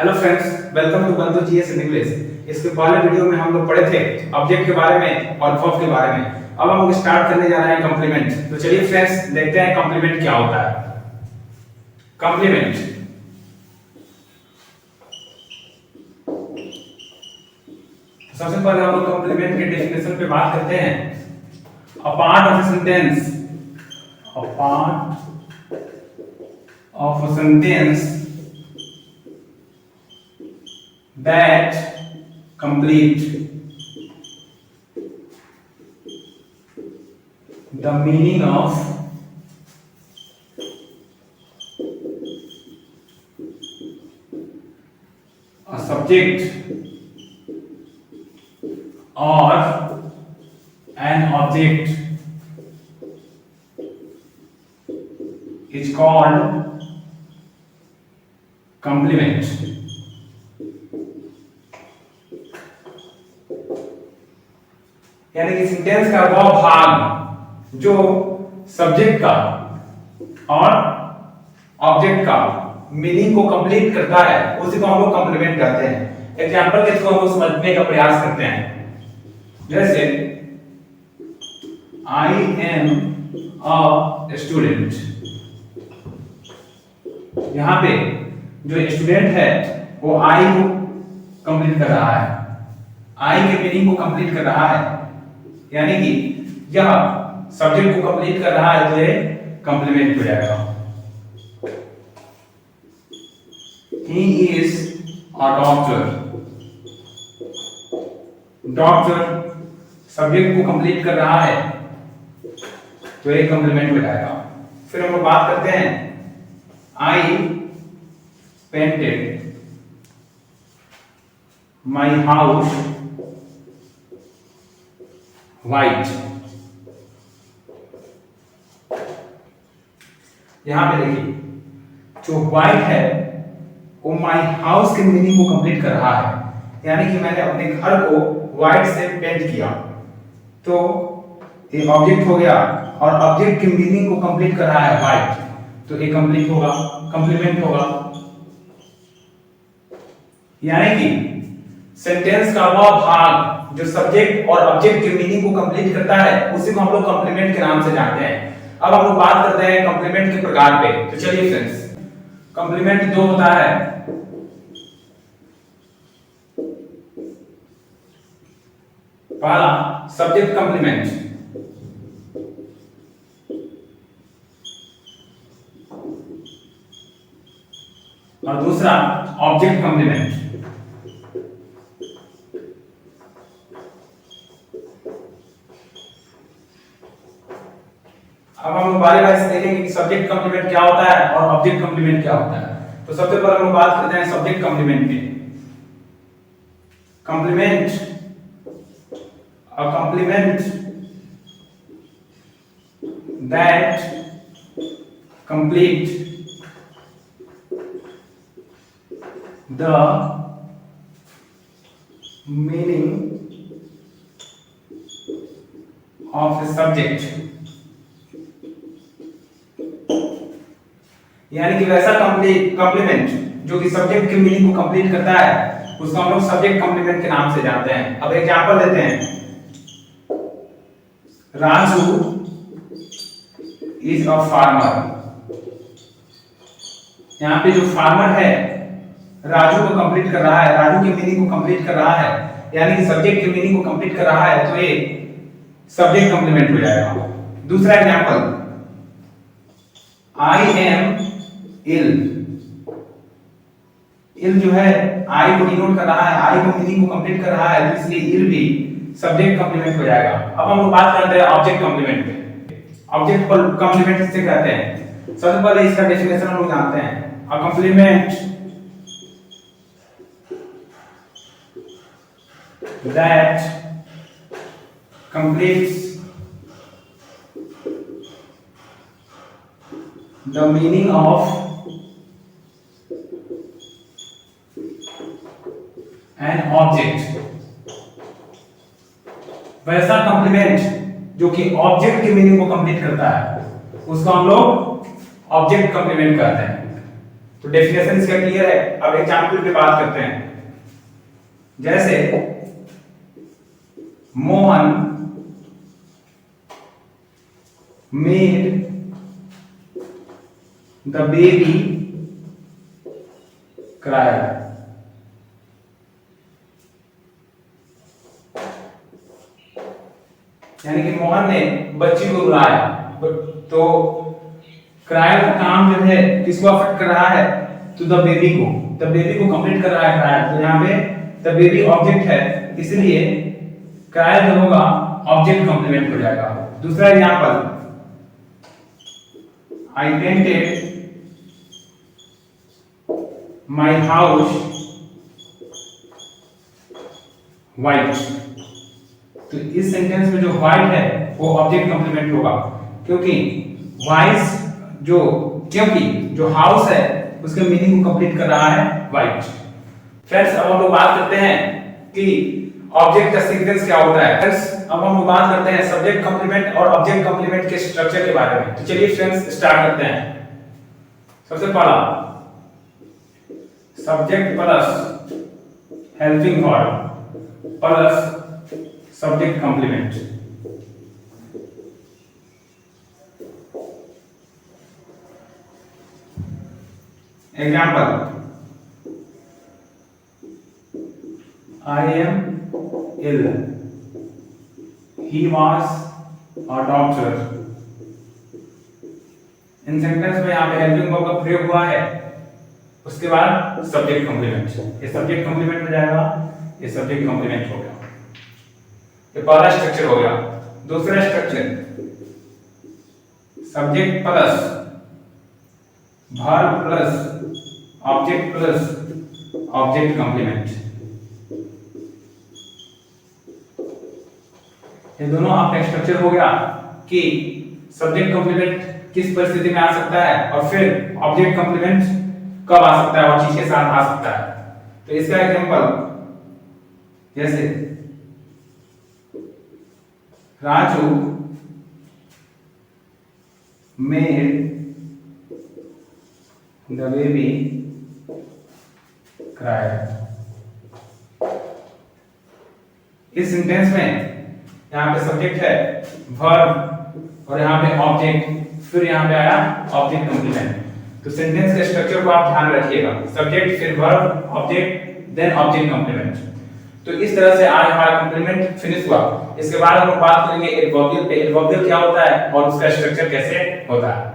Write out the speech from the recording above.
Hello friends, welcome to बंधु GS in English. इसके पहले वीडियो में हम लोग पढ़े थे ऑब्जेक्ट के बारे में और वर्ब के बारे में। अब हम लोग स्टार्ट करने जा रहे हैं कॉम्प्लीमेंट। तो चलिए फ्रेंड्स, देखते हैं कॉम्प्लीमेंट क्या होता है। कॉम्प्लीमेंट सबसे पहले हम लोग कॉम्प्लीमेंट के डेफिनेशन पे बात करते हैं। A part of a sentence that complete the meaning of a subject or an object is called complement। यानी कि सेंटेंस का वह भाग जो सब्जेक्ट का और ऑब्जेक्ट का मीनिंग को कंप्लीट करता है उसी को हम लोग कॉम्प्लीमेंट कहते हैं। एग्जांपल के थ्रू हम लोग समझने का प्रयास करते हैं। जैसे आई एम अ स्टूडेंट, यहां पे जो स्टूडेंट है वो आई को कंप्लीट कर रहा है, आई के मीनिंग को कंप्लीट कर रहा है, यानी कि यह सब्जेक्ट को कंप्लीट कर रहा है तो ये कंप्लीमेंट हो जाएगा। He is a doctor, doctor subject को कंप्लीट कर रहा है तो ये कंप्लीमेंट हो जाएगा। फिर हम लोग बात करते हैं आई पेंटेड माई हाउस व्हाइट। यहां पे देखिए जो व्हाइट है वो माई हाउस के मीनिंग को कंप्लीट कर रहा है, यानी कि मैंने अपने घर को व्हाइट से पेंट किया तो ये ऑब्जेक्ट हो गया और ऑब्जेक्ट के मीनिंग को कंप्लीट कर रहा है व्हाइट, तो ये कंप्लीट होगा, कंप्लीमेंट होगा। यानी कि सेंटेंस का वह भाग जो सब्जेक्ट और ऑब्जेक्ट के मीनिंग को कंप्लीट करता है उसी को हम लोग कॉम्प्लीमेंट के नाम से जानते हैं। अब हम लोग बात करते हैं कॉम्प्लीमेंट के प्रकार पे। तो चलिए फ्रेंड्स, कॉम्प्लीमेंट दो होता है। पहला सब्जेक्ट कॉम्प्लीमेंट और दूसरा ऑब्जेक्ट कॉम्प्लीमेंट। अब हम लोग बारी बारी से देखेंगे कि सब्जेक्ट कॉम्प्लीमेंट क्या होता है और ऑब्जेक्ट कॉम्प्लीमेंट क्या होता है। तो सबसे पहले हम लोग बात करते हैं सब्जेक्ट कॉम्प्लीमेंट की। Complement, a complement that complete the meaning of a subject, यानी कि वैसा कॉम्प्लीमेंट जो कि सब्जेक्ट के मीनिंग को कंप्लीट करता है उसको हम लोग सब्जेक्ट कॉम्प्लीमेंट के नाम से जानते हैं। अब एग्जांपल देते हैं। राजू इज अ फार्मर, यहाँ पे जो फार्मर है राजू को कंप्लीट कर रहा है, राजू के मीनिंग को कंप्लीट कर रहा है, यानी कि सब्जेक्ट के मीनिंग को कंप्लीट कर रहा है तो ये सब्जेक्ट कॉम्प्लीमेंट हो जाएगा। दूसरा एग्जांपल, आई एम इल, इल जो है आई को डिनोट कर रहा है, आई को मीनिंग को कंप्लीट कर रहा है तो इसलिए इल भी सब्जेक्ट कॉम्प्लीमेंट हो जाएगा। अब हम लोग बात करते हैं ऑब्जेक्ट कॉम्प्लीमेंट पे। ऑब्जेक्ट कॉम्प्लीमेंट किसे कहते हैं? सबसे पहले इसका डेफिनेशन हम लोग जानते हैं। अ complement that completes the meaning of an object, वैसा कॉम्प्लीमेंट जो कि ऑब्जेक्ट की मीनिंग को कंप्लीट करता है उसको हम लोग ऑब्जेक्ट कॉम्प्लीमेंट कहते हैं। तो डेफिनेशन इसका क्लियर है। अब एग्जांपल पे बात करते हैं। जैसे Mohan made the baby cry. यानी कि मोहन ने बच्ची को रुलाया। तो क्राई का काम जो है किसको अफेक्ट कर रहा है? तो द बेबी को कंप्लीट कर रहा है क्राई। तो यहाँ पे द बेबी ऑब्जेक्ट है, इसलिए क्राई जो होगा ऑब्जेक्ट कंप्लीमेंट हो जाएगा। दूसरा example, I painted my house white. तो इस सेंटेंस में जो व्हाइट है वो ऑब्जेक्ट कंप्लीमेंट होगा, क्योंकि जो हाउस है उसके मीनिंग को कंप्लीट कर रहा है व्हाइट। फ्रेंड्स, अब हम लोग बात करते हैं कि ऑब्जेक्ट का सीक्वेंस क्या होता है। फ्रेंड्स, अब हम लोग बात करते हैं सब्जेक्ट कंप्लीमेंट और ऑब्जेक्ट कंप्लीमेंट के स्ट्रक्चर के बारे में। तो चलिए फ्रेंड्स स्टार्ट करते हैं। सबसे पहला, subject plus helping verb plus subject complement. Example, I am ill. He was a doctor. In sentence में यहाँ पे हेल्पिंग वर्ब का प्रयोग हुआ है, उसके बाद सब्जेक्ट कंप्लीमेंट। ये सब्जेक्ट कंप्लीमेंट हो जाएगा, ये सब्जेक्ट कंप्लीमेंट हो गया। ये पहला स्ट्रक्चर हो गया। दूसरा structure, subject plus verb plus object plus object complement. ये दोनों आपका स्ट्रक्चर हो गया कि सब्जेक्ट कंप्लीमेंट किस परिस्थिति में आ सकता है और फिर ऑब्जेक्ट कंप्लीमेंट कब आ सकता है और चीज के साथ आ सकता है। तो इसका एग्जांपल, जैसे Raju made the baby cry. इस सेंटेंस में यहाँ पे सब्जेक्ट है वर्ब और यहाँ पे ऑब्जेक्ट, फिर यहाँ पे आया ऑब्जेक्ट कंप्लीमेंट। तो सेंटेंस के स्ट्रक्चर को आप ध्यान रखिएगा, सब्जेक्ट फिर verb object then object complement. तो इस तरह से आज हमारा कंप्लीमेंट फिनिश हुआ। इसके बाद हम बात करेंगे एडवर्बियल पे। एडवर्बियल क्या होता है और उसका स्ट्रक्चर कैसे होता है।